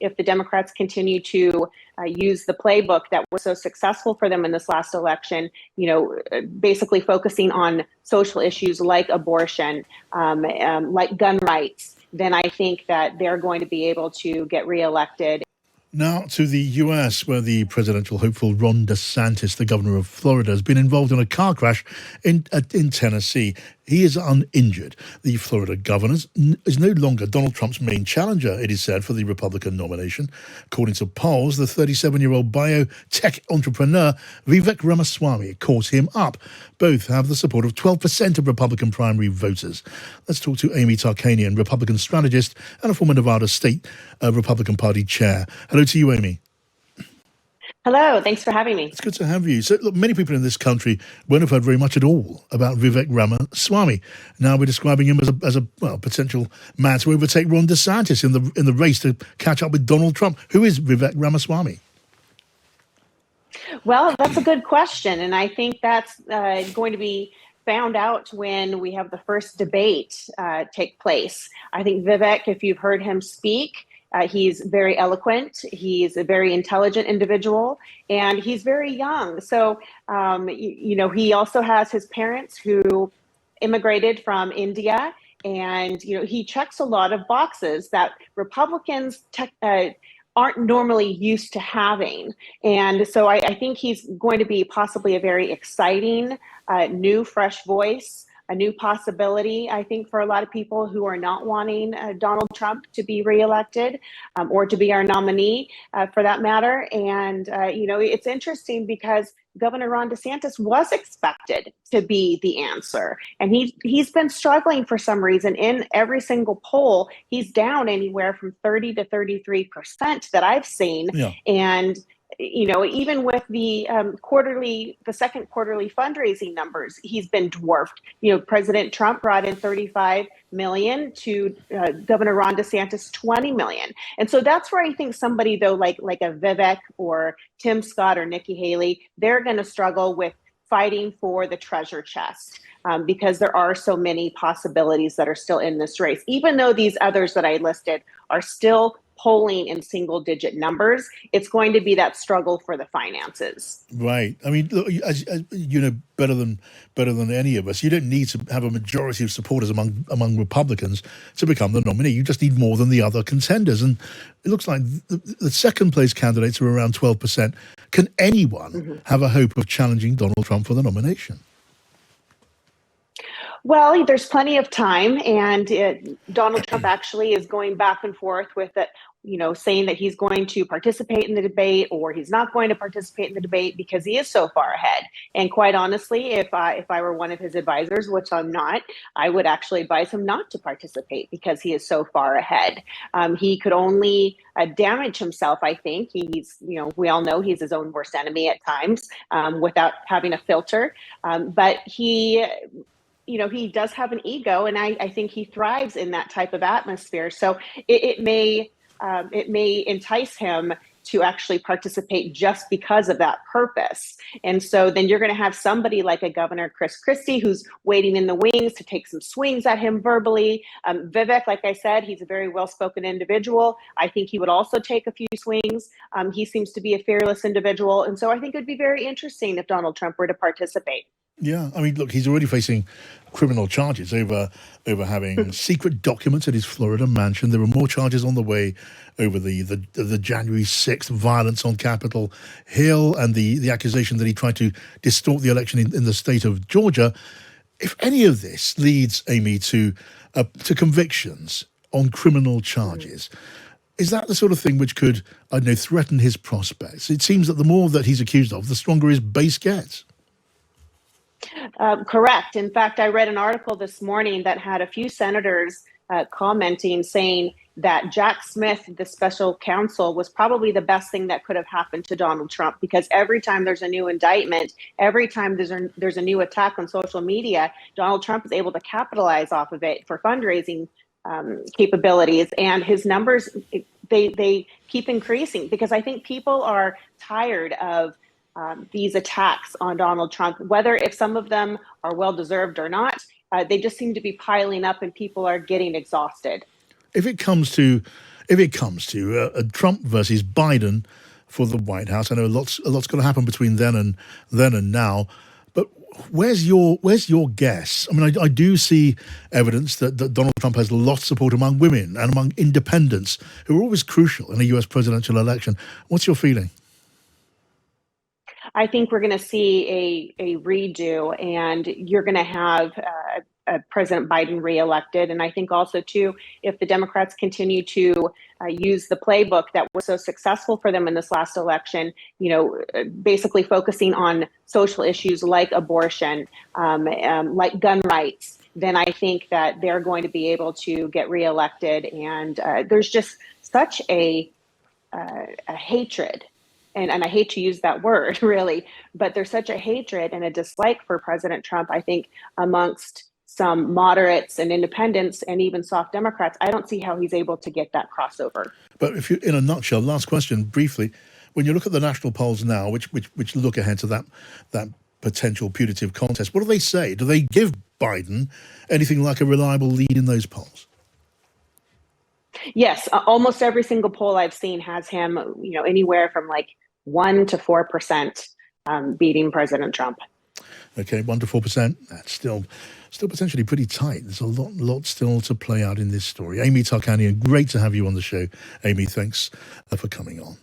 if the Democrats continue to use the playbook that was so successful for them in this last election, basically focusing on social issues like abortion, like gun rights, then I think that they're going to be able to get reelected. Now to the US, where the presidential hopeful Ron DeSantis, the governor of Florida, has been involved in a car crash in Tennessee. He is uninjured. The Florida governor is no longer Donald Trump's main challenger, it is said, for the Republican nomination. According to polls, the 37-year-old biotech entrepreneur Vivek Ramaswamy caught him up. Both have the support of 12% of Republican primary voters. Let's talk to Amy Tarkanian, Republican strategist and a former Nevada State Republican Party chair. Hello to you, Amy. Hello, thanks for having me. It's good to have you. So, look, many people in this country won't have heard very much at all about Vivek Ramaswamy. Now we're describing him as a potential man to overtake Ron DeSantis in the race to catch up with Donald Trump. Who is Vivek Ramaswamy? Well, that's a good question, and I think that's going to be found out when we have the first debate take place. I think Vivek, if you've heard him speak, he's very eloquent, he's a very intelligent individual, and he's very young. So, he also has his parents who immigrated from India, and, he checks a lot of boxes that Republicans aren't normally used to having. And so I think he's going to be possibly a very exciting, new, fresh voice, a new possibility, I think, for a lot of people who are not wanting Donald Trump to be reelected or to be our nominee for that matter. And, it's interesting because Governor Ron DeSantis was expected to be the answer. And he's been struggling for some reason. In every single poll, he's down anywhere from 30 to 33% that I've seen. Yeah. And even with the second quarterly fundraising numbers, he's been dwarfed. President Trump brought in $35 million to Governor Ron DeSantis $20 million, and so that's where I think somebody though like a Vivek or Tim Scott or Nikki Haley, they're going to struggle with fighting for the treasure chest because there are so many possibilities that are still in this race, even though these others that I listed are still polling in single-digit numbers. It's going to be that struggle for the finances. Right. I mean, look, as you know better than any of us, you don't need to have a majority of supporters among Republicans to become the nominee. You just need more than the other contenders. And it looks like the second-place candidates are around 12%. Can anyone have a hope of challenging Donald Trump for the nomination? Well, there's plenty of time, and Donald Trump actually is going back and forth with it, saying that he's going to participate in the debate or he's not going to participate in the debate because he is so far ahead. And quite honestly, if I were one of his advisors, which I'm not, I would actually advise him not to participate because he is so far ahead. He could only damage himself, I think. He's, we all know he's his own worst enemy at times without having a filter. But he does have an ego, and I think he thrives in that type of atmosphere. So it may entice him to actually participate just because of that purpose. And so then you're going to have somebody like a Governor Chris Christie who's waiting in the wings to take some swings at him verbally. Vivek, like I said, he's a very well-spoken individual. I think he would also take a few swings. He seems to be a fearless individual. And so I think it would be very interesting if Donald Trump were to participate. Yeah, I mean, look, he's already facing criminal charges over having secret documents at his Florida mansion. There are more charges on the way over the January 6th violence on Capitol Hill and the accusation that he tried to distort the election in the state of Georgia. If any of this leads, Amy, to convictions on criminal charges, is that the sort of thing which could, threaten his prospects? It seems that the more that he's accused of, the stronger his base gets. Correct. In fact, I read an article this morning that had a few senators commenting, saying that Jack Smith, the special counsel, was probably the best thing that could have happened to Donald Trump, because every time there's a new indictment, every time there's a new attack on social media, Donald Trump is able to capitalize off of it for fundraising capabilities, and his numbers, they keep increasing because I think people are tired of these attacks on Donald Trump, whether if some of them are well-deserved or not. They just seem to be piling up and people are getting exhausted. If if it comes to Trump versus Biden for the White House. I know a lot's going to happen between then and now, but where's your guess? I mean, I do see evidence that Donald Trump has lots of support among women and among independents, who are always crucial in a U.S. presidential election. What's your feeling? I think we're going to see a redo, and you're going to have President Biden reelected. And I think also, too, if the Democrats continue to use the playbook that was so successful for them in this last election, basically focusing on social issues like abortion, like gun rights, then I think that they're going to be able to get reelected. And there's just such a hatred. And I hate to use that word, really, but there's such a hatred and a dislike for President Trump, I think, amongst some moderates and independents and even soft Democrats. I don't see how he's able to get that crossover. But if you, in a nutshell, last question, briefly, when you look at the national polls now, which look ahead to that potential putative contest, what do they say? Do they give Biden anything like a reliable lead in those polls? Yes, almost every single poll I've seen has him, anywhere from like 1% to 4% beating President Trump. Okay, 1% to 4%. That's still potentially pretty tight. There's a lot still to play out in this story. Amy Tarkanian, great to have you on the show. Amy, thanks for coming on.